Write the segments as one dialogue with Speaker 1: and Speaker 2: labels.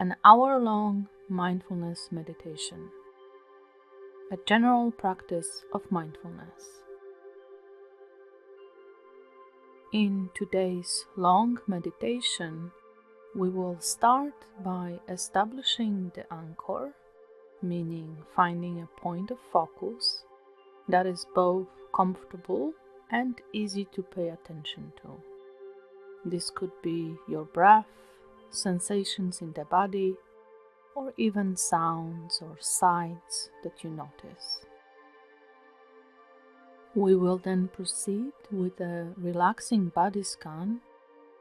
Speaker 1: an hour-long mindfulness meditation, a general practice of mindfulness. In today's long meditation, we will start by establishing the anchor, meaning finding a point of focus that is both comfortable and easy to pay attention to. This could be your breath, sensations in the body, or even sounds or sights that you notice. We will then proceed with a relaxing body scan,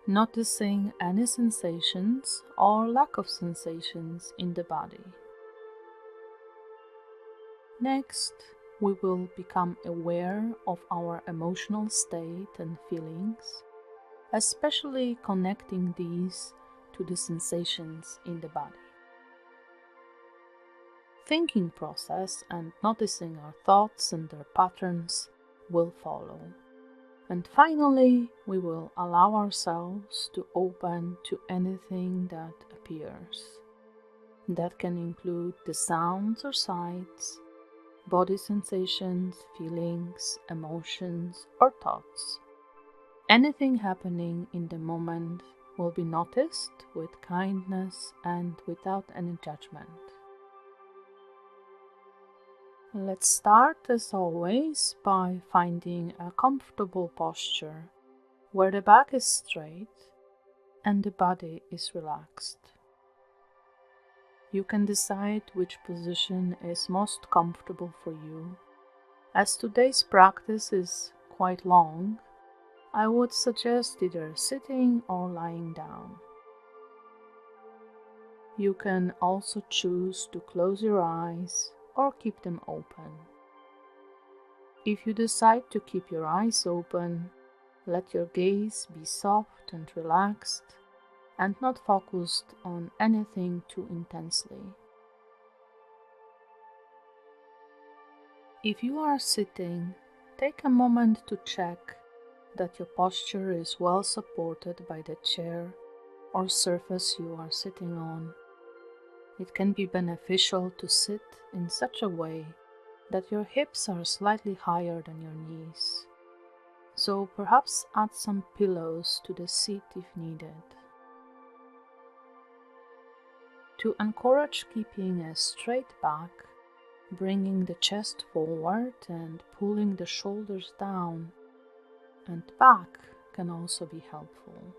Speaker 1: noticing any sensations or lack of sensations in the body. Next, we will become aware of our emotional state and feelings, especially connecting these to the sensations in the body. Thinking process and noticing our thoughts and their patterns will follow. And finally, we will allow ourselves to open to anything that appears. That can include the sounds or sights, body sensations, feelings, emotions, or thoughts. Anything happening in the moment will be noticed with kindness and without any judgment. Let's start, as always, by finding a comfortable posture where the back is straight and the body is relaxed. You can decide which position is most comfortable for you. As today's practice is quite long, I would suggest either sitting or lying down. You can also choose to close your eyes or keep them open. If you decide to keep your eyes open, let your gaze be soft and relaxed and not focused on anything too intensely. If you are sitting, take a moment to check that your posture is well supported by the chair or surface you are sitting on. It can be beneficial to sit in such a way that your hips are slightly higher than your knees. So perhaps add some pillows to the seat if needed. To encourage keeping a straight back, bringing the chest forward and pulling the shoulders down and back can also be helpful.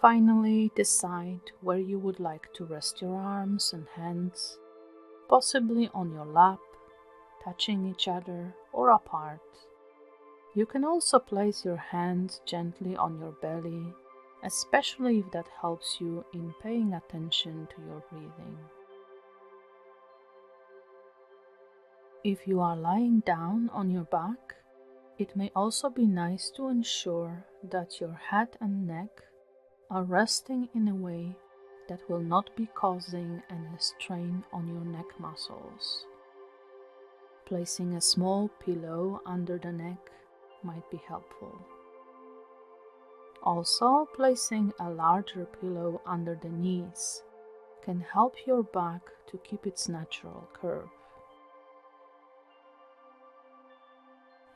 Speaker 1: Finally, decide where you would like to rest your arms and hands, possibly on your lap, touching each other or apart. You can also place your hands gently on your belly, especially if that helps you in paying attention to your breathing. If you are lying down on your back, it may also be nice to ensure that your head and neck are resting in a way that will not be causing any strain on your neck muscles. Placing a small pillow under the neck might be helpful. Also, placing a larger pillow under the knees can help your back to keep its natural curve.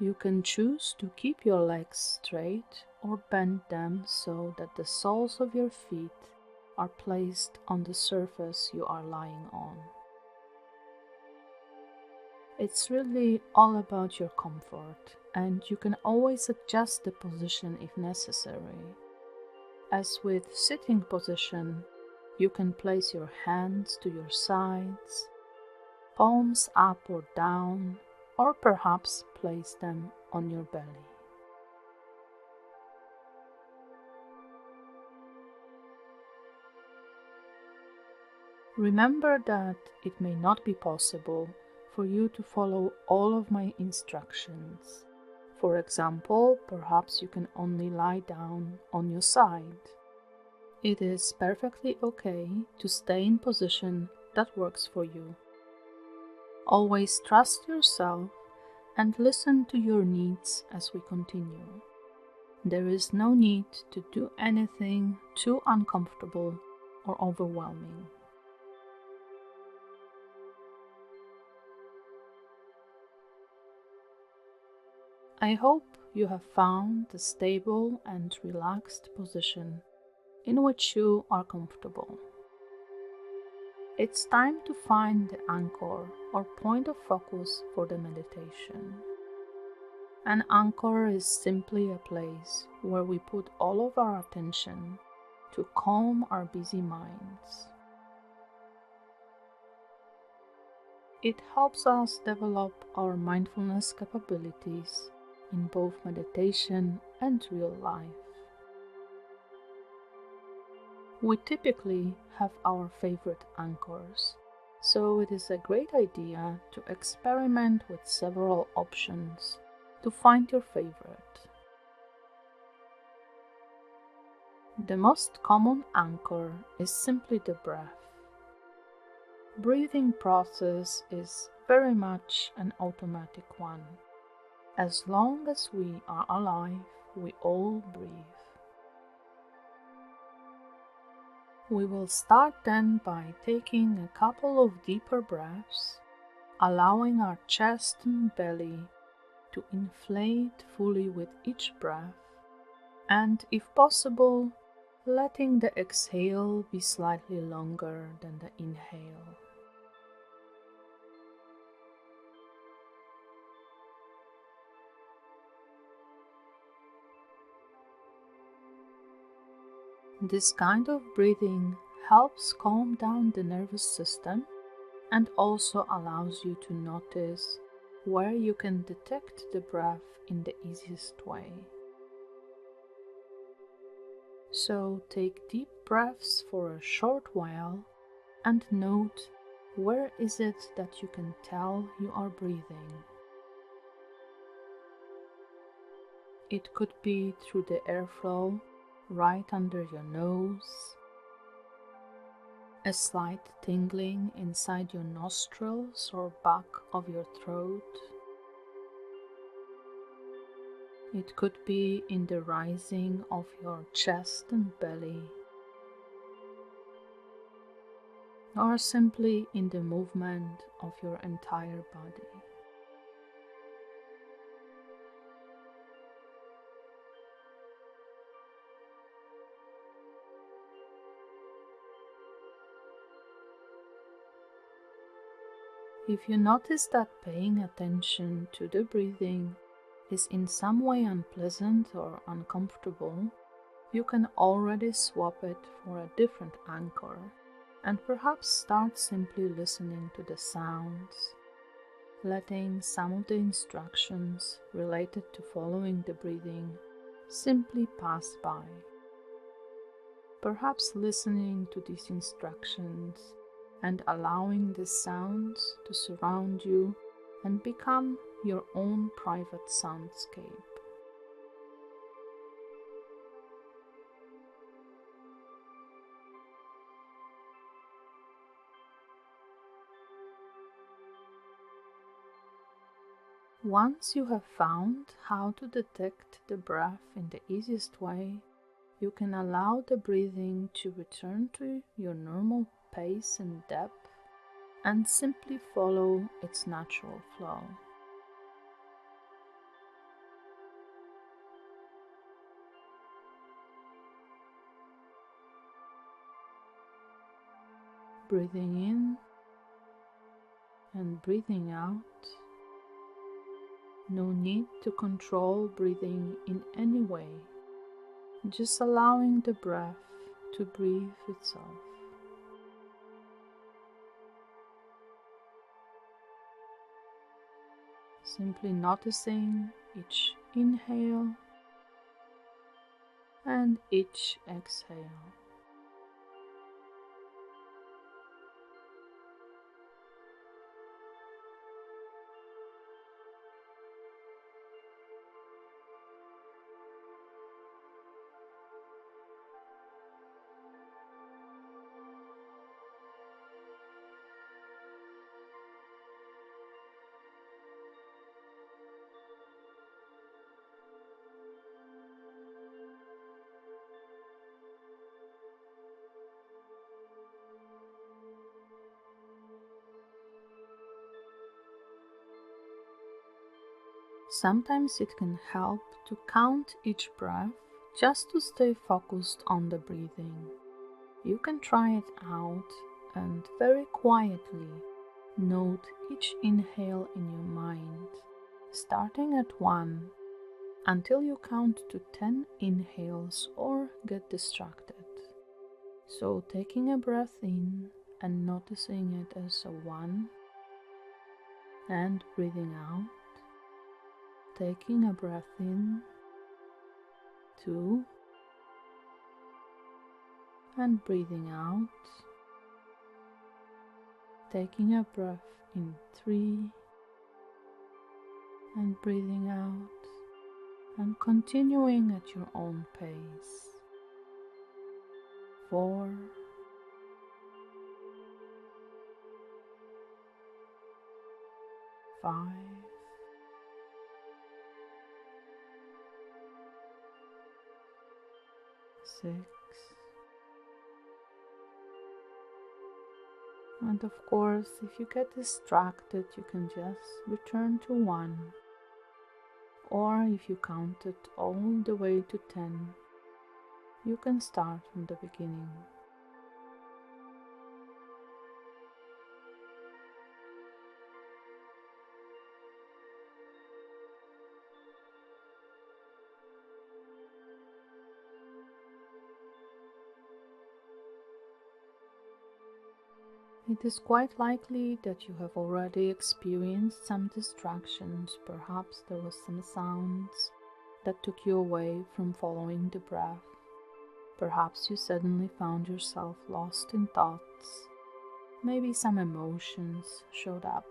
Speaker 1: You can choose to keep your legs straight or bend them so that the soles of your feet are placed on the surface you are lying on. It's really all about your comfort, and you can always adjust the position if necessary. As with sitting position, you can place your hands to your sides, palms up or down, or perhaps place them on your belly. Remember that it may not be possible for you to follow all of my instructions. For example, perhaps you can only lie down on your side. It is perfectly okay to stay in position that works for you. Always trust yourself and listen to your needs as we continue. There is no need to do anything too uncomfortable or overwhelming. I hope you have found a stable and relaxed position in which you are comfortable. It's time to find the anchor or point of focus for the meditation. An anchor is simply a place where we put all of our attention to calm our busy minds. It helps us develop our mindfulness capabilities in both meditation and real life. We typically have our favorite anchors, so it is a great idea to experiment with several options to find your favorite. The most common anchor is simply the breath. Breathing process is very much an automatic one. As long as we are alive, we all breathe. We will start then by taking a couple of deeper breaths, allowing our chest and belly to inflate fully with each breath, and if possible, letting the exhale be slightly longer than the inhale. This kind of breathing helps calm down the nervous system and also allows you to notice where you can detect the breath in the easiest way. So take deep breaths for a short while and note where is it that you can tell you are breathing. It could be through the airflow right under your nose, a slight tingling inside your nostrils or back of your throat. It could be in the rising of your chest and belly, or simply in the movement of your entire body. If you notice that paying attention to the breathing is in some way unpleasant or uncomfortable, you can already swap it for a different anchor and perhaps start simply listening to the sounds, letting some of the instructions related to following the breathing simply pass by. Perhaps listening to these instructions and allowing the sounds to surround you and become your own private soundscape. Once you have found how to detect the breath in the easiest way, you can allow the breathing to return to your normal pace and depth and simply follow its natural flow. Breathing in and breathing out. No need to control breathing in any way, just allowing the breath to breathe itself. Simply noticing each inhale and each exhale. Sometimes it can help to count each breath just to stay focused on the breathing. You can try it out and very quietly note each inhale in your mind, starting at 1 until you count to 10 inhales or get distracted. So taking a breath in and noticing it as a 1 and breathing out, taking a breath in, 2 and breathing out, taking a breath in, 3 and breathing out, and continuing at your own pace, 4 5 6 and of course, if you get distracted, you can just return to 1, or if you counted all the way to 10, you can start from the beginning. It is quite likely that you have already experienced some distractions. Perhaps there was some sounds that took you away from following the breath. Perhaps you suddenly found yourself lost in thoughts. Maybe some emotions showed up.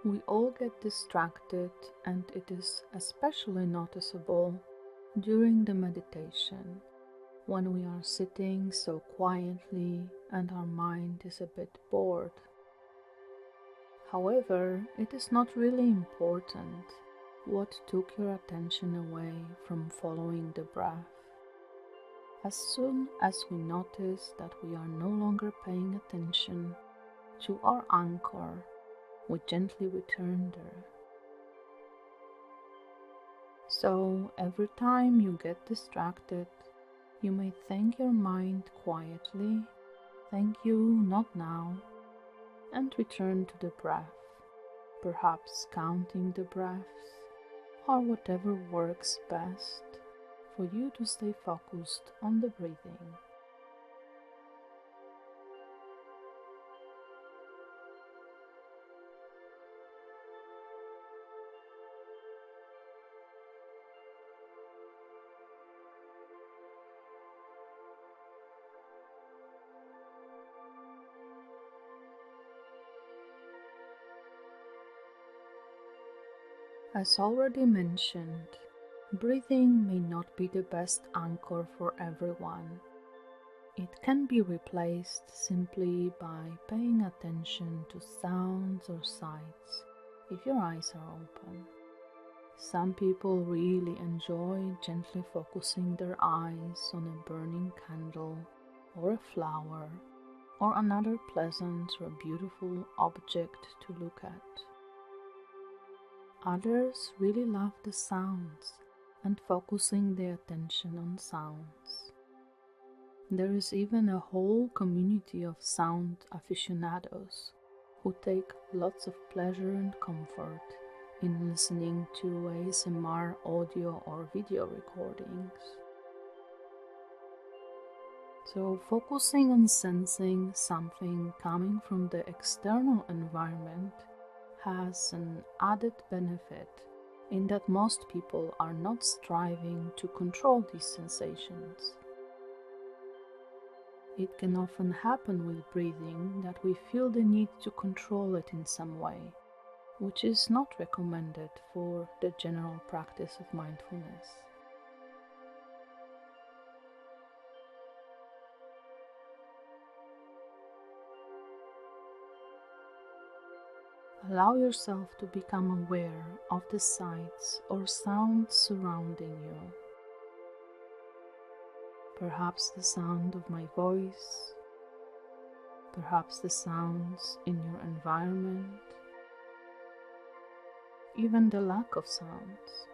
Speaker 1: We all get distracted, and it is especially noticeable during the meditation, when we are sitting so quietly and our mind is a bit bored. However, it is not really important what took your attention away from following the breath. As soon as we notice that we are no longer paying attention to our anchor, we gently return there. So every time you get distracted, you may thank your mind quietly, "Thank you, not now," and return to the breath, perhaps counting the breaths, or whatever works best for you to stay focused on the breathing. As already mentioned, breathing may not be the best anchor for everyone. It can be replaced simply by paying attention to sounds or sights if your eyes are open. Some people really enjoy gently focusing their eyes on a burning candle or a flower or another pleasant or beautiful object to look at. Others really love the sounds and focusing their attention on sounds. There is even a whole community of sound aficionados who take lots of pleasure and comfort in listening to ASMR audio or video recordings. So focusing on sensing something coming from the external environment has an added benefit in that most people are not striving to control these sensations. It can often happen with breathing that we feel the need to control it in some way, which is not recommended for the general practice of mindfulness. Allow yourself to become aware of the sights or sounds surrounding you. Perhaps the sound of my voice, perhaps the sounds in your environment, even the lack of sounds.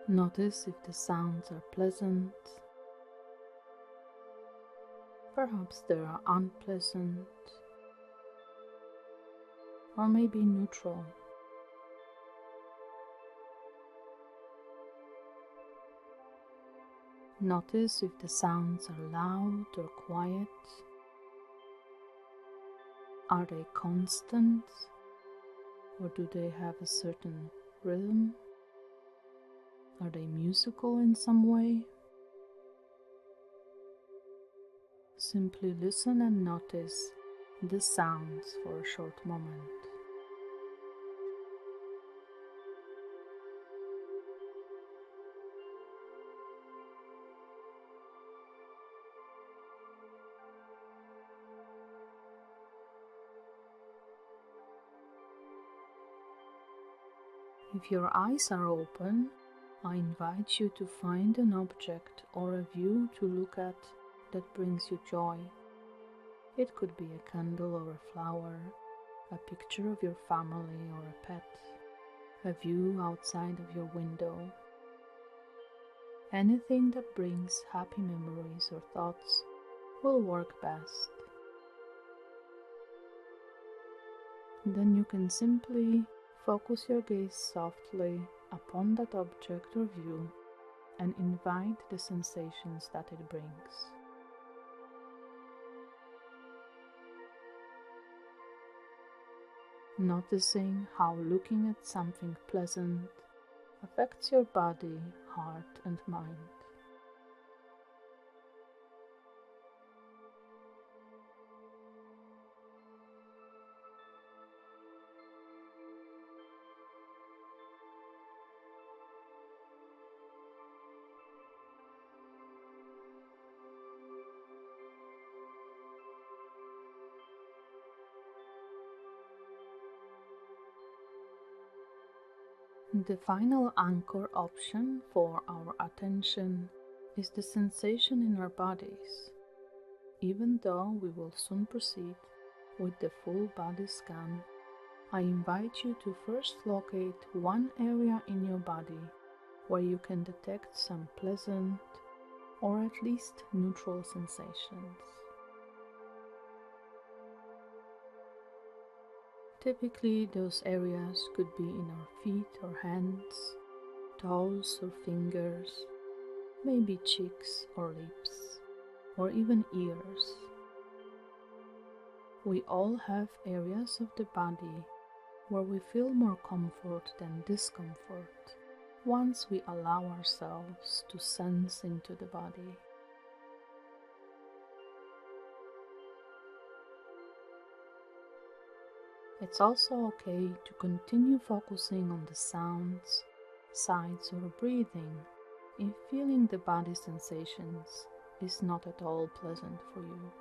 Speaker 1: Notice if the sounds are pleasant. Perhaps they are unpleasant, or maybe neutral. Notice if the sounds are loud or quiet. Are they constant, or do they have a certain rhythm? Are they musical in some way? Simply listen and notice the sounds for a short moment. If your eyes are open, I invite you to find an object or a view to look at that brings you joy. It could be a candle or a flower, a picture of your family or a pet, a view outside of your window. Anything that brings happy memories or thoughts will work best. Then you can simply focus your gaze softly upon that object or view and invite the sensations that it brings. Noticing how looking at something pleasant affects your body, heart, and mind. The final anchor option for our attention is the sensation in our bodies. Even though we will soon proceed with the full body scan, I invite you to first locate one area in your body where you can detect some pleasant or at least neutral sensations. Typically, those areas could be in our feet or hands, toes or fingers, maybe cheeks or lips, or even ears. We all have areas of the body where we feel more comfort than discomfort once we allow ourselves to sense into the body. It's also okay to continue focusing on the sounds, sights, or breathing if feeling the body sensations is not at all pleasant for you.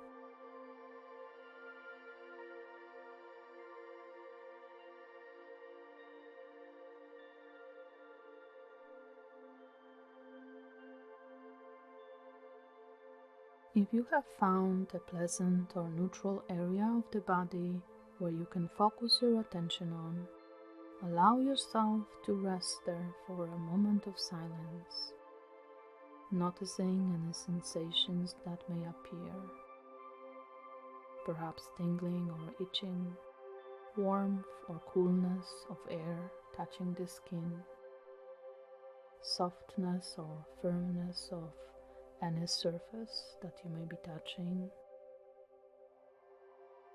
Speaker 1: If you have found a pleasant or neutral area of the body where you can focus your attention on, allow yourself to rest there for a moment of silence, noticing any sensations that may appear, perhaps tingling or itching, warmth or coolness of air touching the skin, softness or firmness of any surface that you may be touching.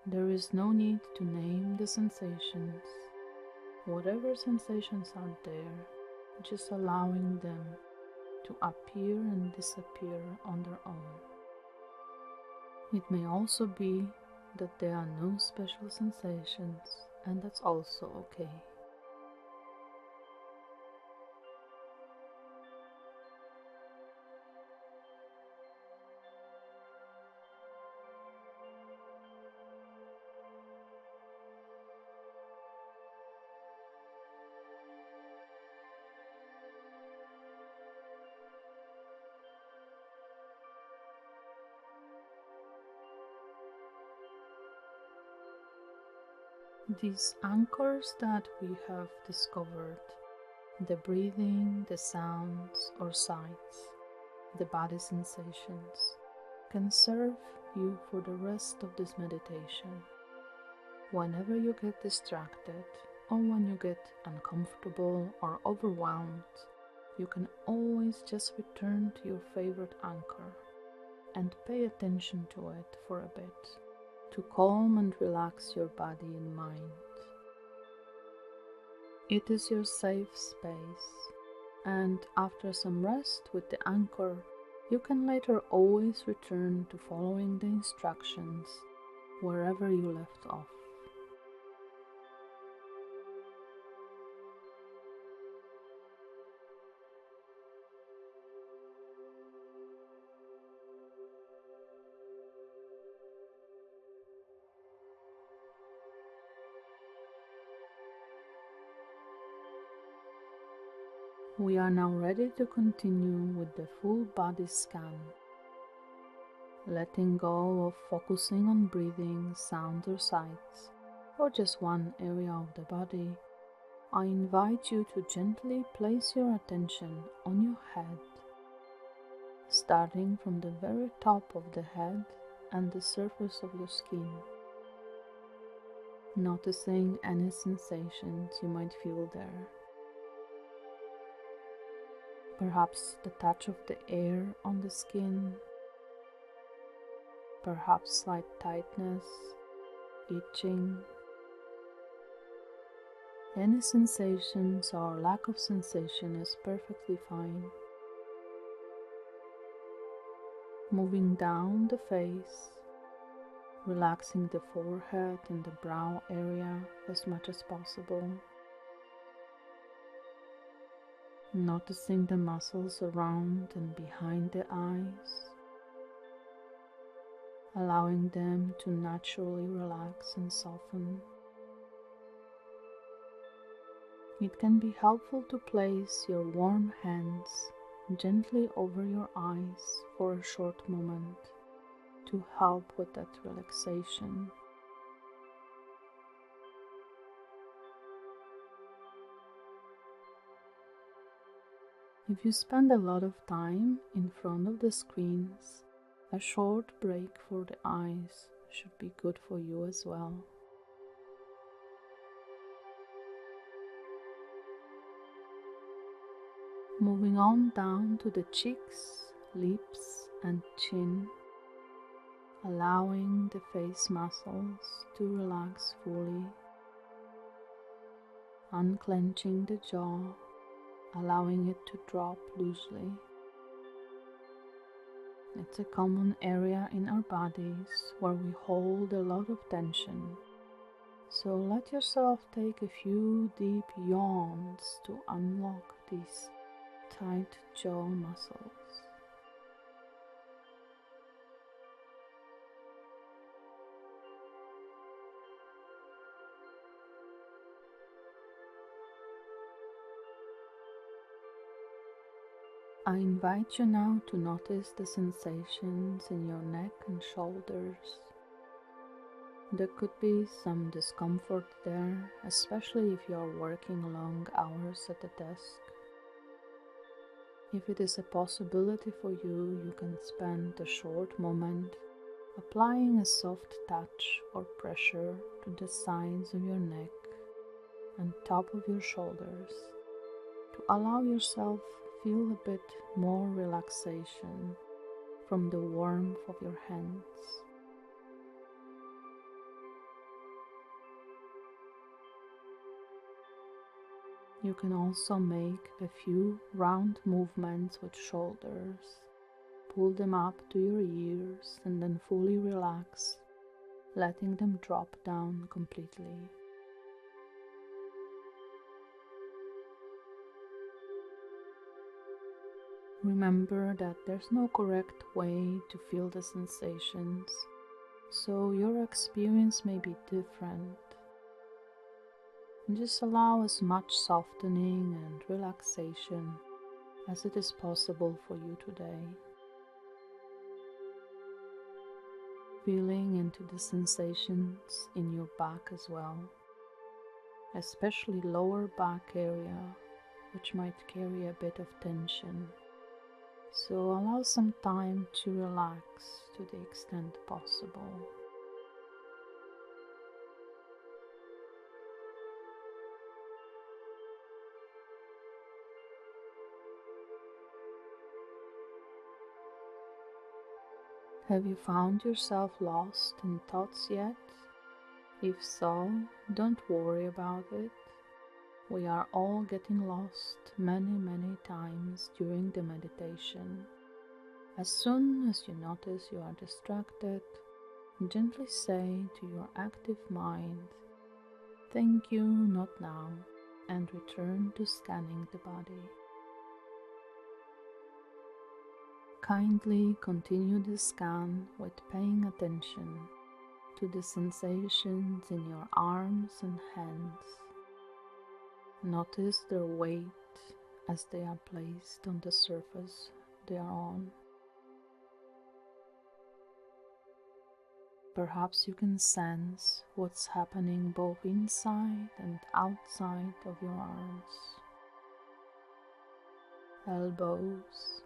Speaker 1: There is no need to name the sensations. Whatever sensations are there, just allowing them to appear and disappear on their own. It may also be that there are no special sensations, and that's also okay. These anchors that we have discovered, the breathing, the sounds or sights, the body sensations, can serve you for the rest of this meditation. Whenever you get distracted or when you get uncomfortable or overwhelmed, you can always just return to your favorite anchor and pay attention to it for a bit to calm and relax your body and mind. It is your safe space, and after some rest with the anchor, you can later always return to following the instructions wherever you left off. We are now ready to continue with the full body scan. Letting go of focusing on breathing, sounds or sights, or just one area of the body, I invite you to gently place your attention on your head, starting from the very top of the head and the surface of your skin, noticing any sensations you might feel there. Perhaps the touch of the air on the skin, perhaps slight tightness, itching. Any sensations or lack of sensation is perfectly fine. Moving down the face, relaxing the forehead and the brow area as much as possible. Noticing the muscles around and behind the eyes, allowing them to naturally relax and soften. It can be helpful to place your warm hands gently over your eyes for a short moment to help with that relaxation. If you spend a lot of time in front of the screens, a short break for the eyes should be good for you as well. Moving on down to the cheeks, lips and chin, allowing the face muscles to relax fully, unclenching the jaw, allowing it to drop loosely. It's a common area in our bodies where we hold a lot of tension, so let yourself take a few deep yawns to unlock these tight jaw muscles. I invite you now to notice the sensations in your neck and shoulders. There could be some discomfort there, especially if you are working long hours at the desk. If it is a possibility for you, you can spend a short moment applying a soft touch or pressure to the sides of your neck and top of your shoulders to allow yourself feel a bit more relaxation from the warmth of your hands. You can also make a few round movements with shoulders. Pull them up to your ears and then fully relax, letting them drop down completely. Remember that there's no correct way to feel the sensations, so your experience may be different. And just allow as much softening and relaxation as it is possible for you today. Feeling into the sensations in your back as well. especially lower back area, which might carry a bit of tension. So allow some time to relax to the extent possible. Have you found yourself lost in thoughts yet? If so, don't worry about it. We are all getting lost many times during the meditation. As soon as you notice you are distracted, gently say to your active mind, "Thank you, not now," and return to scanning the body. Kindly continue the scan with paying attention to the sensations in your arms and hands. Notice their weight as they are placed on the surface they are on. Perhaps you can sense what's happening both inside and outside of your arms, elbows,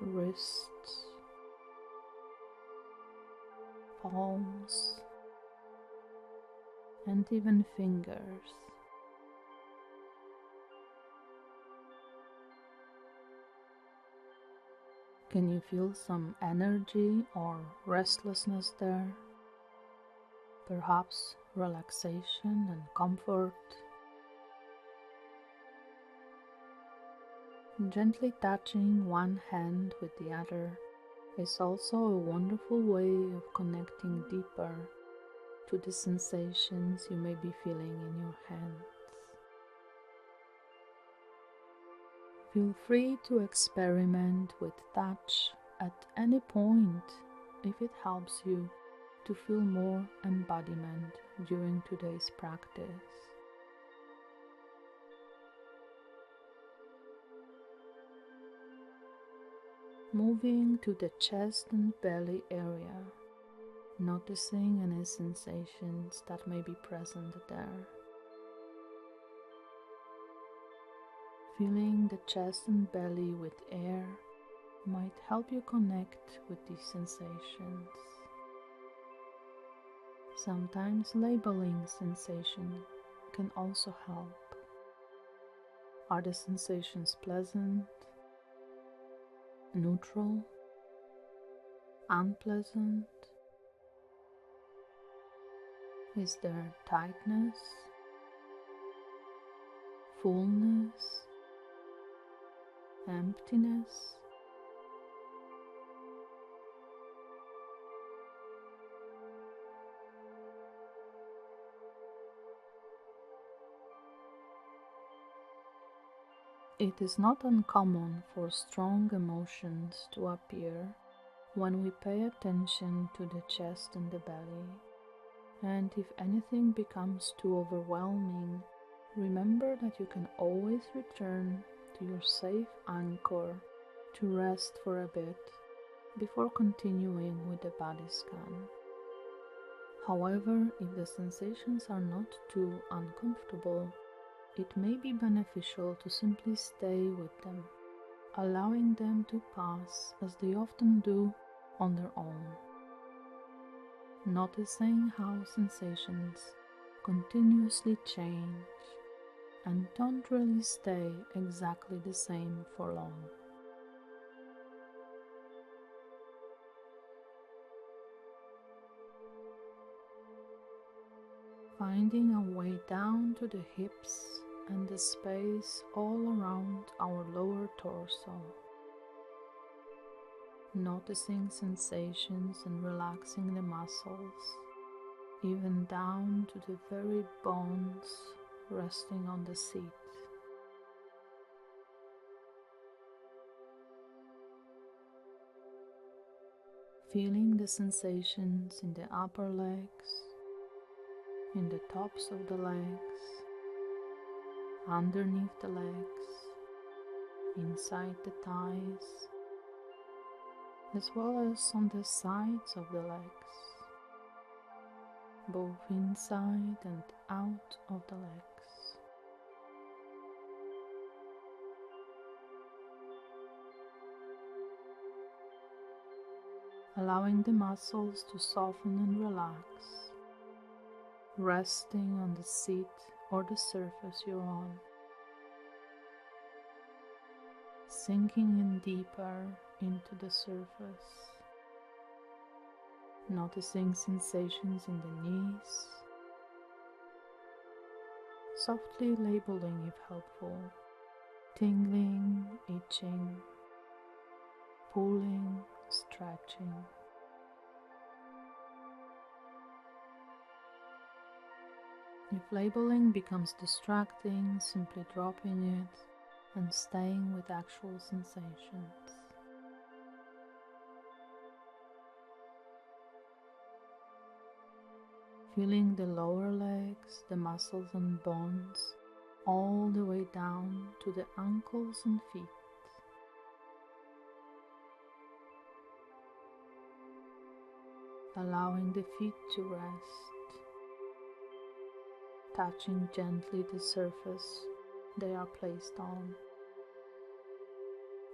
Speaker 1: wrists, palms, and even fingers. Can you feel some energy or restlessness there? Perhaps relaxation and comfort? Gently touching one hand with the other is also a wonderful way of connecting deeper to the sensations you may be feeling in your hands. Feel free to experiment with touch at any point if it helps you to feel more embodiment during today's practice. Moving to the chest and belly area, noticing any sensations that may be present there. Filling the chest and belly with air might help you connect with these sensations. Sometimes labeling sensation can also help. Are the sensations pleasant, neutral, unpleasant? Is there tightness, fullness, emptiness? It is not uncommon for strong emotions to appear when we pay attention to the chest and the belly. And if anything becomes too overwhelming, remember that you can always return to your safe anchor to rest for a bit before continuing with the body scan. However, if the sensations are not too uncomfortable, it may be beneficial to simply stay with them, allowing them to pass as they often do on their own. Noticing how sensations continuously change and don't really stay exactly the same for long. Finding a way down to the hips and the space all around our lower torso. Noticing sensations and relaxing the muscles, even down to the very bones resting on the seat. Feeling the sensations in the upper legs, in the tops of the legs, underneath the legs, inside the thighs, as well as on the sides of the legs. both inside and out of the legs. Allowing the muscles to soften and relax, resting on the seat or the surface you're on, sinking in deeper into the surface, noticing sensations in the knees, softly labeling if helpful, tingling, itching, pulling, stretching. If labeling becomes distracting, simply dropping it and staying with actual sensations. Feeling the lower legs, the muscles and bones, all the way down to the ankles and feet. Allowing the feet to rest, touching gently the surface they are placed on.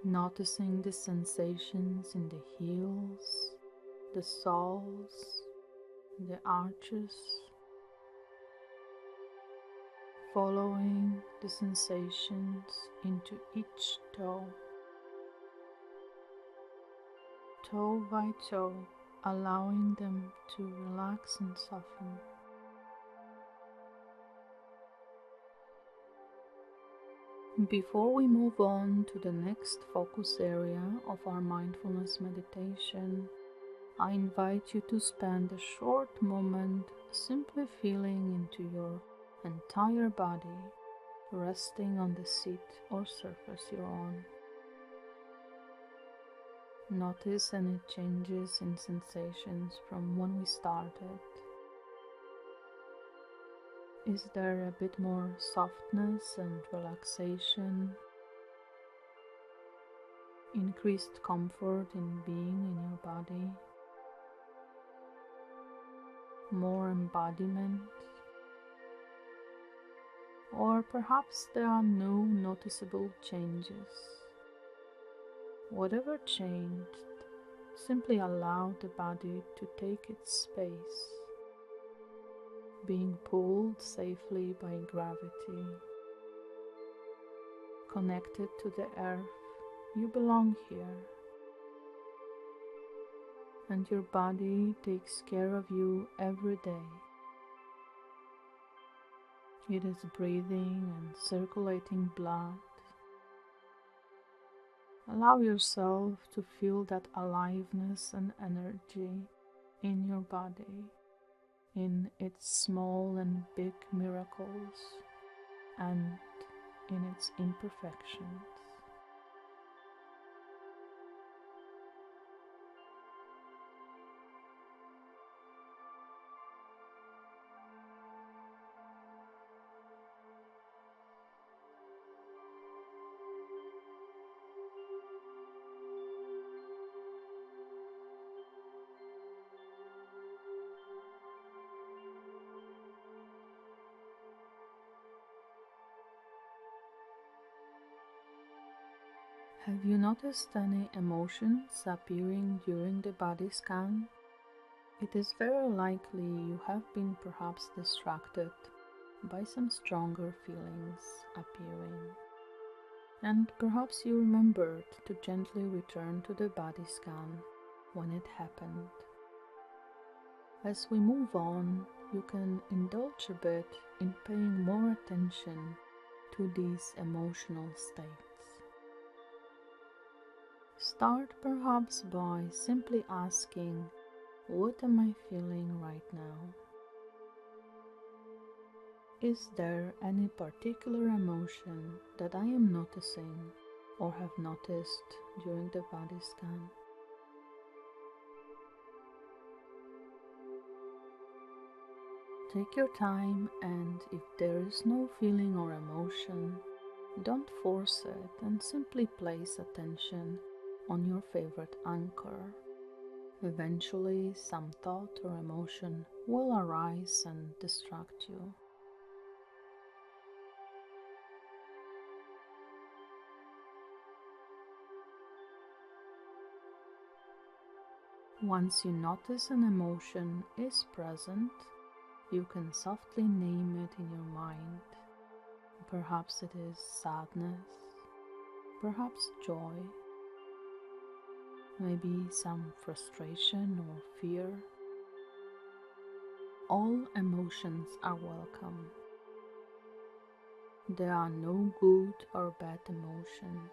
Speaker 1: Noticing the sensations in the heels, the soles, the arches. Following the sensations into each toe, toe by toe, allowing them to relax and soften. Before we move on to the next focus area of our mindfulness meditation, I invite you to spend a short moment simply feeling into your entire body, resting on the seat or surface you're on. Notice any changes in sensations from when we started. Is there a bit more softness and relaxation, increased comfort in being in your body, more embodiment, or perhaps there are no noticeable changes? Whatever changed, simply allow the body to take its space, being pulled safely by gravity. Connected to the earth, you belong here, and your body takes care of you every day. It is breathing and circulating blood. Allow yourself to feel that aliveness and energy in your body, in its small and big miracles, and in its imperfections. Have you noticed any emotions appearing during the body scan? It is very likely you have been perhaps distracted by some stronger feelings appearing, and perhaps you remembered to gently return to the body scan when it happened. As we move on, you can indulge a bit in paying more attention to these emotional states. Start perhaps by simply asking, what am I feeling right now? Is there any particular emotion that I am noticing or have noticed during the body scan? Take your time, and if there is no feeling or emotion, don't force it and simply place attention on your favorite anchor, Eventually, some thought or emotion will arise and distract you. Once you notice an emotion is present, you can softly name it in your mind. Perhaps it is sadness, perhaps joy, maybe some frustration or fear. All emotions are welcome. There are no good or bad emotions.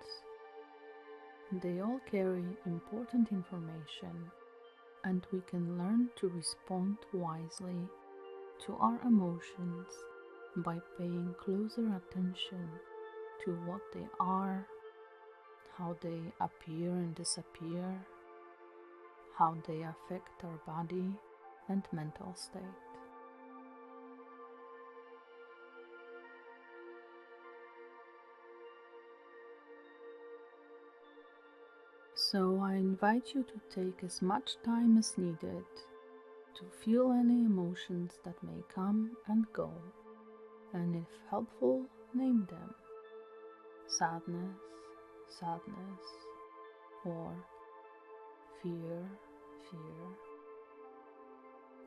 Speaker 1: They all carry important information, and we can learn to respond wisely to our emotions by paying closer attention to what they are, how they appear and disappear, how they affect our body and mental state. So I invite you to take as much time as needed to feel any emotions that may come and go, and if helpful, name them. Sadness, sadness, or fear, fear,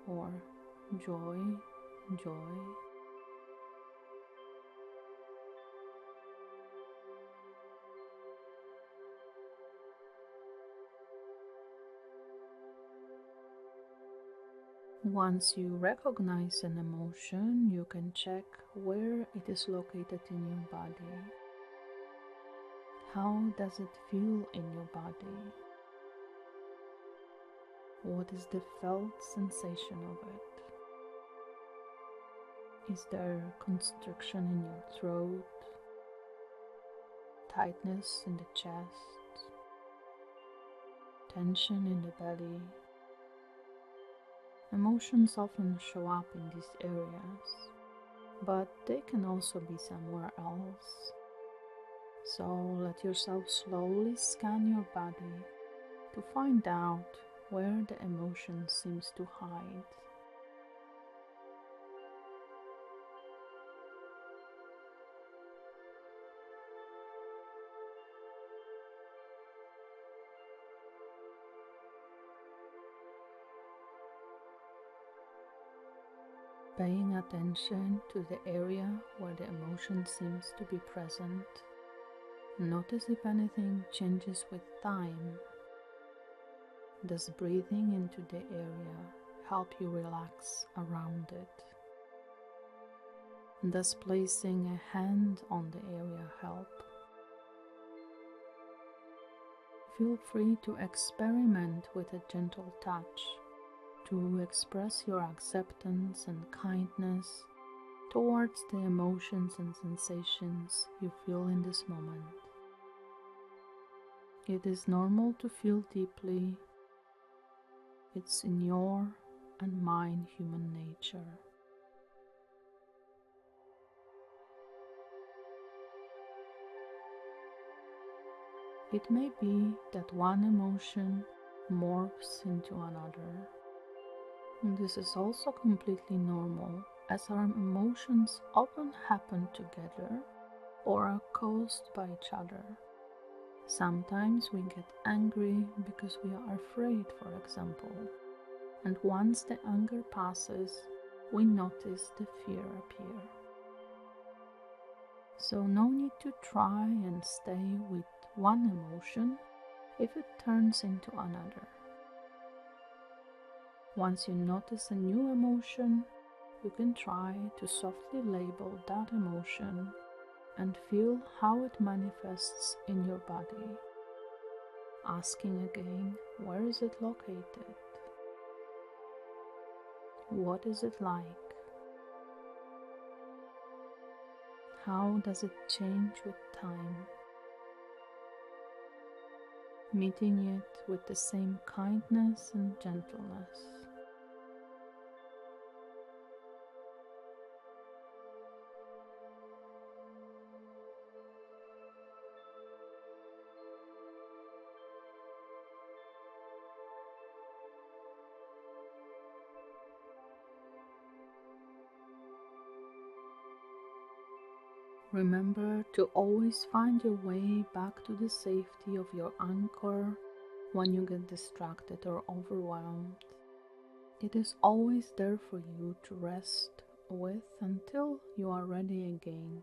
Speaker 1: or joy, joy. Once you recognize an emotion, you can check where it is located in your body. How does it feel in your body? What is the felt sensation of it? Is there constriction in your throat, tightness in the chest, tension in the belly? Emotions often show up in these areas, but they can also be somewhere else. So let yourself slowly scan your body to find out where the emotion seems to hide. Paying attention to the area where the emotion seems to be present, notice if anything changes with time. Does breathing into the area help you relax around it? Does placing a hand on the area help? Feel free to experiment with a gentle touch to express your acceptance and kindness towards the emotions and sensations you feel in this moment. It is normal to feel deeply. It's in your and mine human nature. It may be that one emotion morphs into another. And this is also completely normal, as our emotions often happen together or are caused by each other. Sometimes we get angry because we are afraid, for example, and once the anger passes, we notice the fear appear. So no need to try and stay with one emotion if it turns into another. Once you notice a new emotion, you can try to softly label that emotion and feel how it manifests in your body. Asking again, where is it located? What is it like? How does it change with time? Meeting it with the same kindness and gentleness. Remember to always find your way back to the safety of your anchor when you get distracted or overwhelmed. It is always there for you to rest with until you are ready again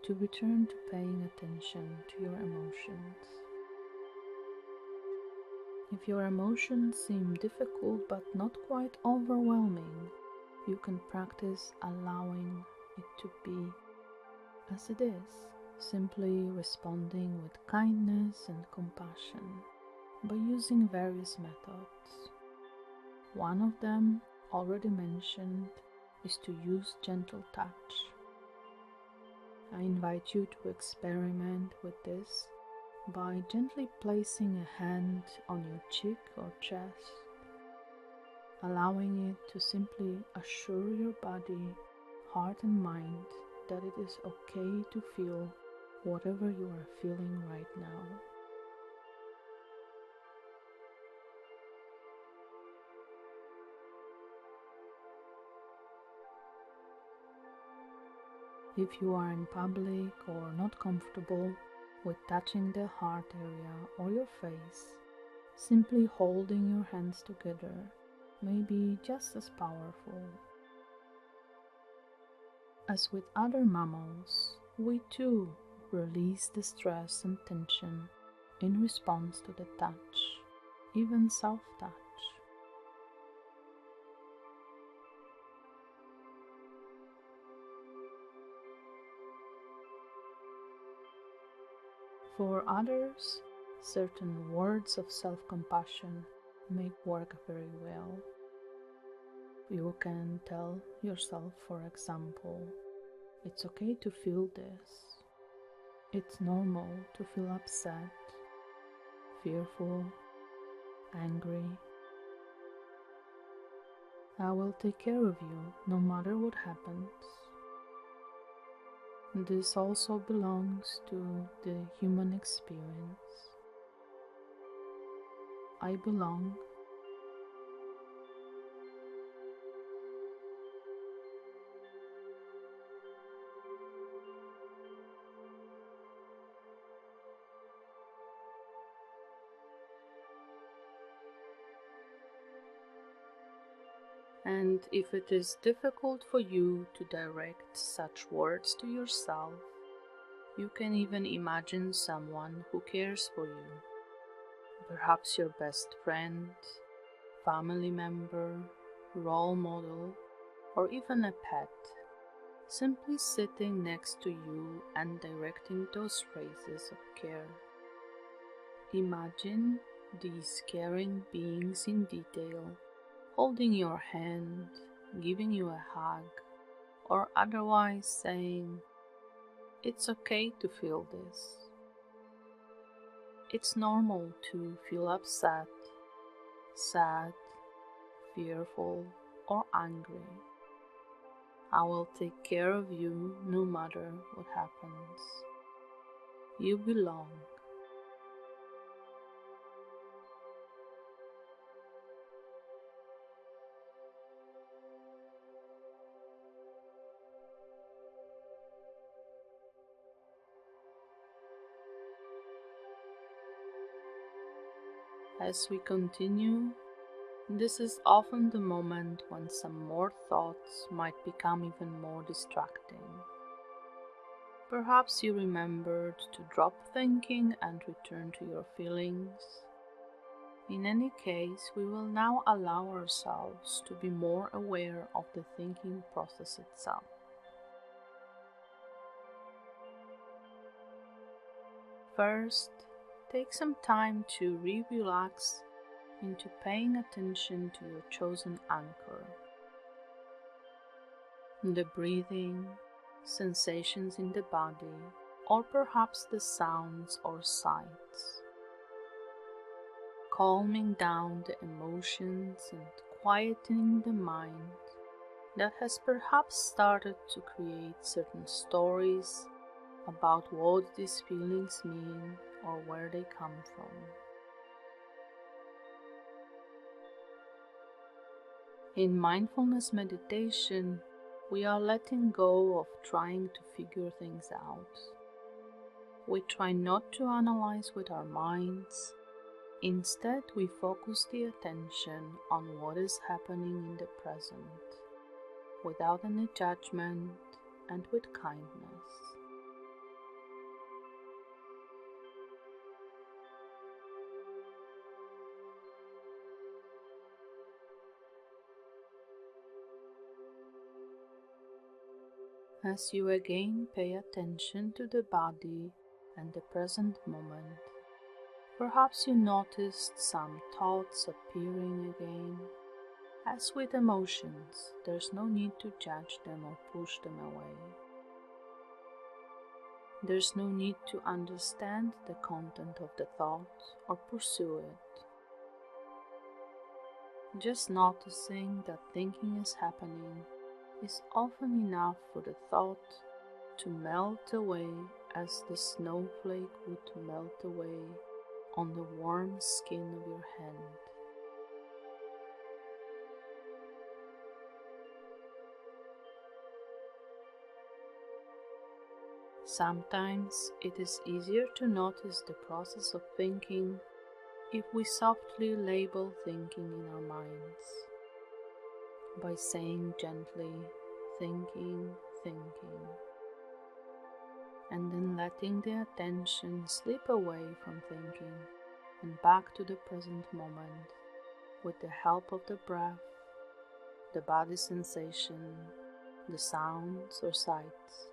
Speaker 1: to return to paying attention to your emotions. If your emotions seem difficult but not quite overwhelming, you can practice allowing it to be as it is, simply responding with kindness and compassion by using various methods. One of them, already mentioned, is to use gentle touch. I invite you to experiment with this by gently placing a hand on your cheek or chest, allowing it to simply assure your body, heart and mind that it is okay to feel whatever you are feeling right now. If you are in public or not comfortable with touching the heart area or your face, simply holding your hands together may be just as powerful. As with other mammals, we too release the stress and tension in response to the touch, even self-touch. For others, certain words of self-compassion may work very well. You can tell yourself, for example, it's okay to feel this. It's normal to feel upset, fearful, angry. I will take care of you no matter what happens. This also belongs to the human experience. I belong. And if it is difficult for you to direct such words to yourself, you can even imagine someone who cares for you. Perhaps your best friend, family member, role model, or even a pet, simply sitting next to you and directing those phrases of care. Imagine these caring beings in detail, holding your hand, giving you a hug, or otherwise saying, "It's okay to feel this. It's normal to feel upset, sad, fearful, or angry. I will take care of you no matter what happens. You belong." As we continue, this is often the moment when some more thoughts might become even more distracting. Perhaps you remembered to drop thinking and return to your feelings. In any case, we will now allow ourselves to be more aware of the thinking process itself. First, take some time to relax into paying attention to your chosen anchor. The breathing, sensations in the body, or perhaps the sounds or sights. Calming down the emotions and quietening the mind that has perhaps started to create certain stories about what these feelings mean or where they come from. In mindfulness meditation, We are letting go of trying to figure things out. We try not to analyze with our minds. Instead, we focus the attention on what is happening in the present, without any judgment and with kindness. As you again pay attention to the body and the present moment, perhaps you noticed some thoughts appearing again. As with emotions, there's no need to judge them or push them away. There's no need to understand the content of the thought or pursue it. Just noticing that thinking is happening is often enough for the thought to melt away as the snowflake would melt away on the warm skin of your hand. Sometimes it is easier to notice the process of thinking if we softly label thinking in our minds by saying gently, thinking, thinking, and then letting the attention slip away from thinking and back to the present moment with the help of the breath, the body sensation, the sounds or sights.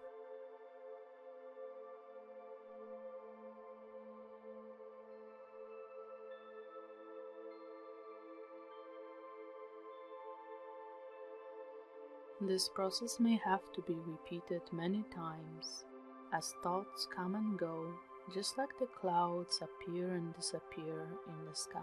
Speaker 1: This process may have to be repeated many times, as thoughts come and go, just like the clouds appear and disappear in the sky.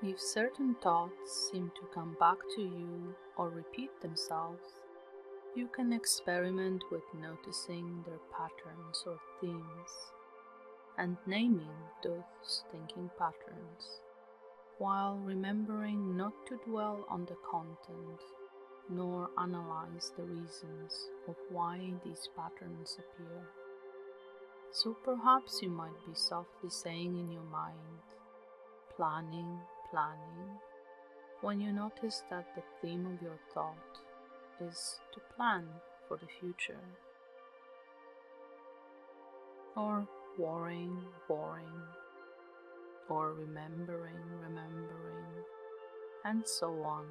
Speaker 1: If certain thoughts seem to come back to you or repeat themselves, you can experiment with noticing their patterns or themes and naming those thinking patterns, while remembering not to dwell on the content nor analyze the reasons of why these patterns appear. So perhaps you might be softly saying in your mind, planning, planning, when you notice that the theme of your thought is to plan for the future, or worrying, worrying, or remembering, remembering, and so on.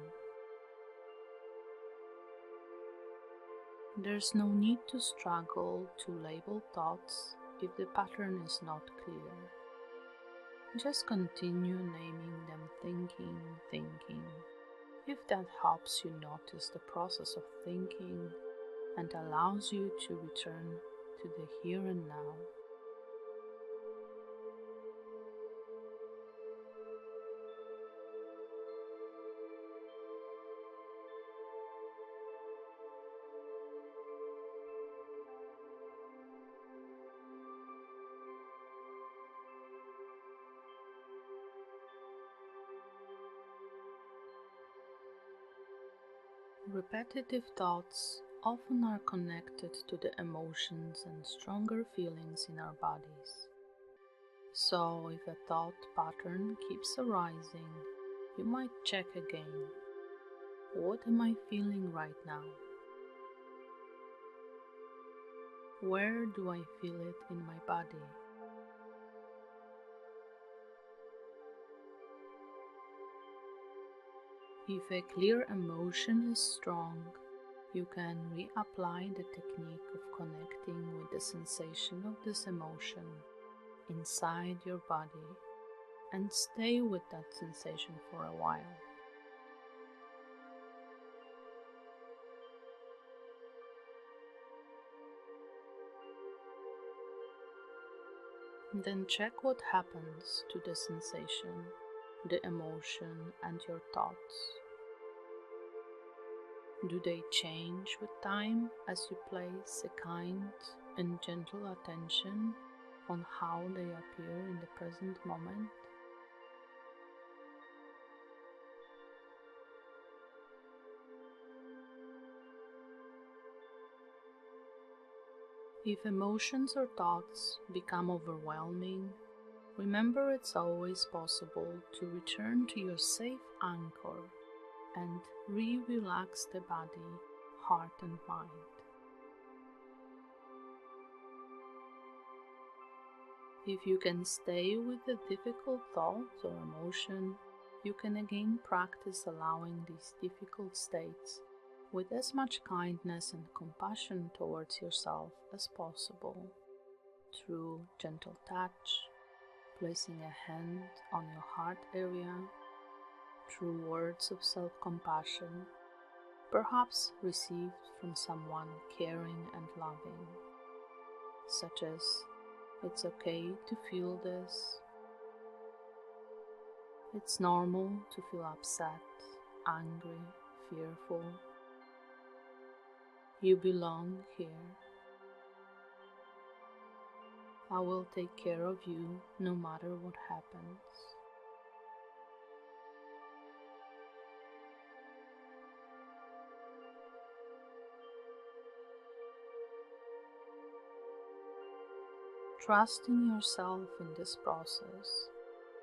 Speaker 1: There's no need to struggle to label thoughts if the pattern is not clear. Just continue naming them thinking, thinking, if that helps you notice the process of thinking and allows you to return to the here and now. Repetitive thoughts often are connected to the emotions and stronger feelings in our bodies. So if a thought pattern keeps arising, you might check again. What am I feeling right now? Where do I feel it in my body? If a clear emotion is strong, you can reapply the technique of connecting with the sensation of this emotion inside your body and stay with that sensation for a while. Then check what happens to the sensation, the emotion, and your thoughts. Do they change with time as you place a kind and gentle attention on how they appear in the present moment? If emotions or thoughts become overwhelming, remember it's always possible to return to your safe anchor and relax the body, heart and mind. If you can stay with the difficult thought or emotion, you can again practice allowing these difficult states with as much kindness and compassion towards yourself as possible, through gentle touch, placing a hand on your heart area, through words of self-compassion, perhaps received from someone caring and loving, such as, "It's okay to feel this. It's normal to feel upset, angry, fearful. You belong here. I will take care of you no matter what happens." Trust in yourself in this process.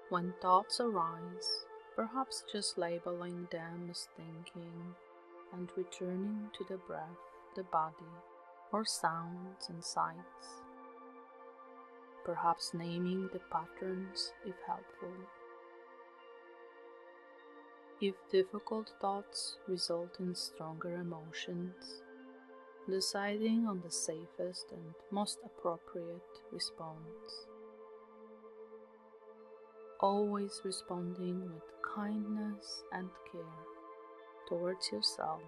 Speaker 1: When thoughts arise, perhaps just labeling them as thinking and returning to the breath, the body, or sounds and sights. Perhaps naming the patterns if helpful. If difficult thoughts result in stronger emotions, deciding on the safest and most appropriate response. Always responding with kindness and care towards yourself,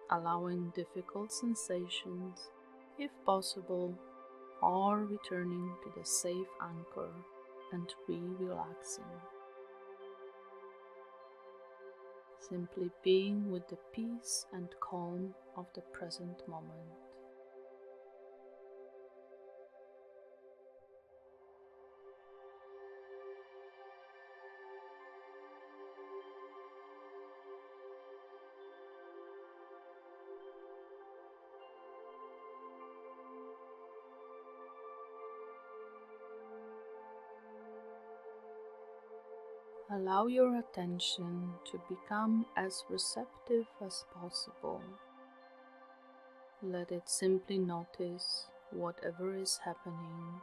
Speaker 1: allowing difficult sensations, if possible, or returning to the safe anchor and relaxing. Simply being with the peace and calm of the present moment. Allow your attention to become as receptive as possible. Let it simply notice whatever is happening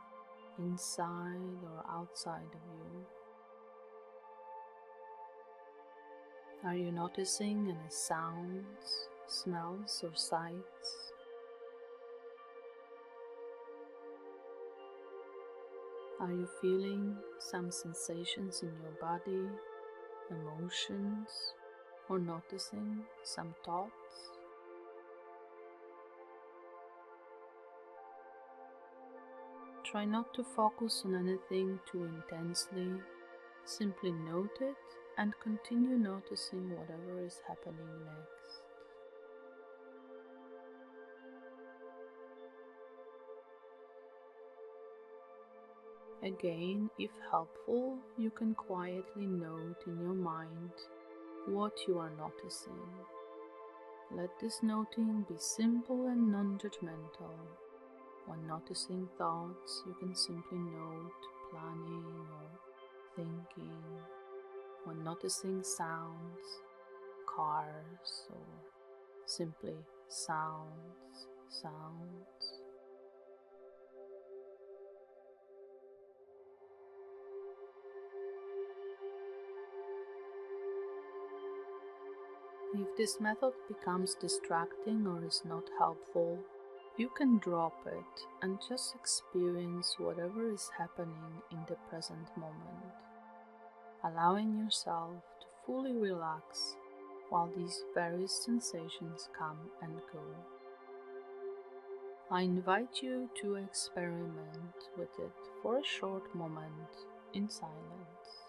Speaker 1: inside or outside of you. Are you noticing any sounds, smells, or sights? Are you feeling some sensations in your body, emotions, or noticing some thoughts? Try not to focus on anything too intensely. Simply note it and continue noticing whatever is happening next. Again, if helpful, you can quietly note in your mind what you are noticing. Let this noting be simple and non-judgmental. When noticing thoughts, you can simply note planning or thinking. When noticing sounds, cars, or simply sounds. If this method becomes distracting or is not helpful, you can drop it and just experience whatever is happening in the present moment, allowing yourself to fully relax while these various sensations come and go. I invite you to experiment with it for a short moment in silence.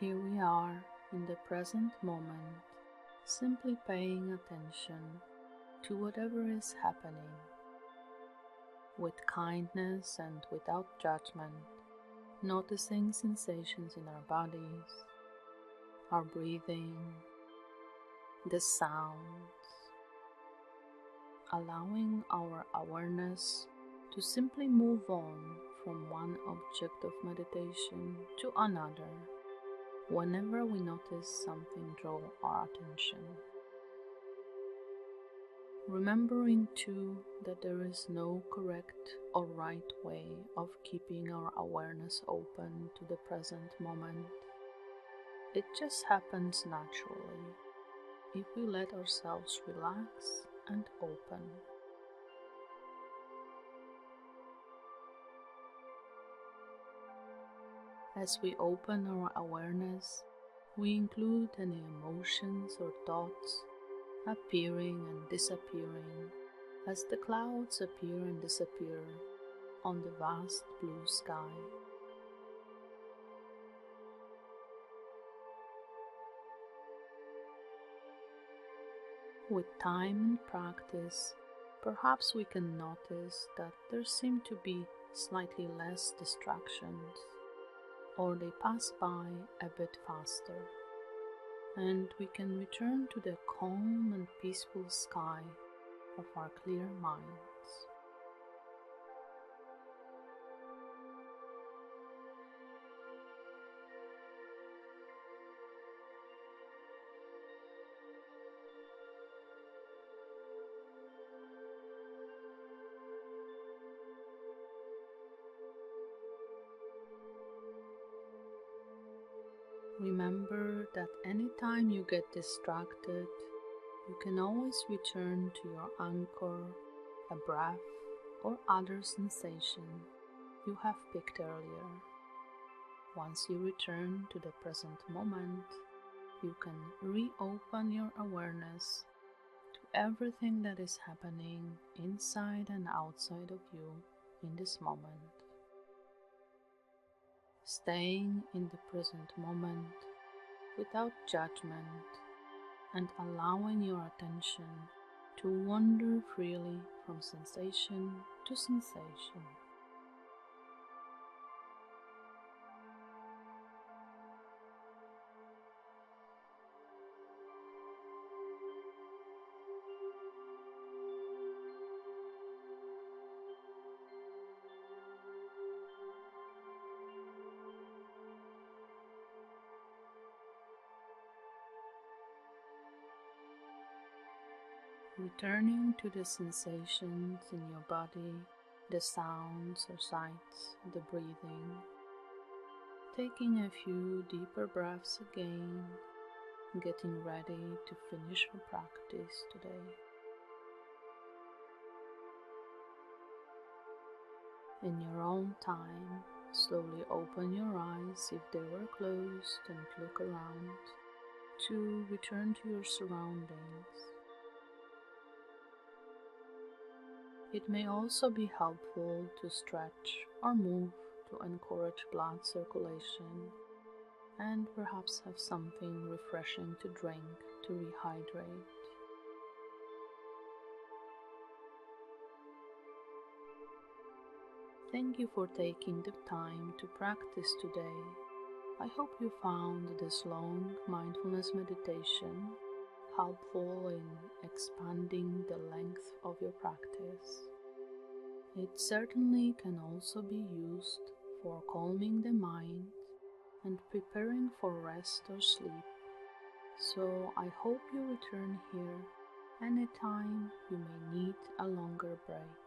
Speaker 1: Here we are in the present moment, simply paying attention to whatever is happening, with kindness and without judgment, noticing sensations in our bodies, our breathing, the sounds, allowing our awareness to simply move on from one object of meditation to another whenever we notice something draw our attention. Remembering too that there is no correct or right way of keeping our awareness open to the present moment. It just happens naturally if we let ourselves relax and open. As we open our awareness, we include any emotions or thoughts appearing and disappearing as the clouds appear and disappear on the vast blue sky. With time and practice, perhaps we can notice that there seem to be slightly less distractions, or they pass by a bit faster, and we can return to the calm and peaceful sky of our clear minds. Remember that anytime you get distracted, you can always return to your anchor, a breath, or other sensation you have picked earlier. Once you return to the present moment, you can reopen your awareness to everything that is happening inside and outside of you in this moment. Staying in the present moment without judgment and allowing your attention to wander freely from sensation to sensation. Returning to the sensations in your body, the sounds or sights, the breathing, taking a few deeper breaths again, getting ready to finish your practice today. In your own time, slowly open your eyes if they were closed and look around to return to your surroundings. It may also be helpful to stretch or move to encourage blood circulation and perhaps have something refreshing to drink to rehydrate. Thank you for taking the time to practice today. I hope you found this long mindfulness meditation helpful in expanding the length of your practice. It certainly can also be used for calming the mind and preparing for rest or sleep, so I hope you return here anytime you may need a longer break.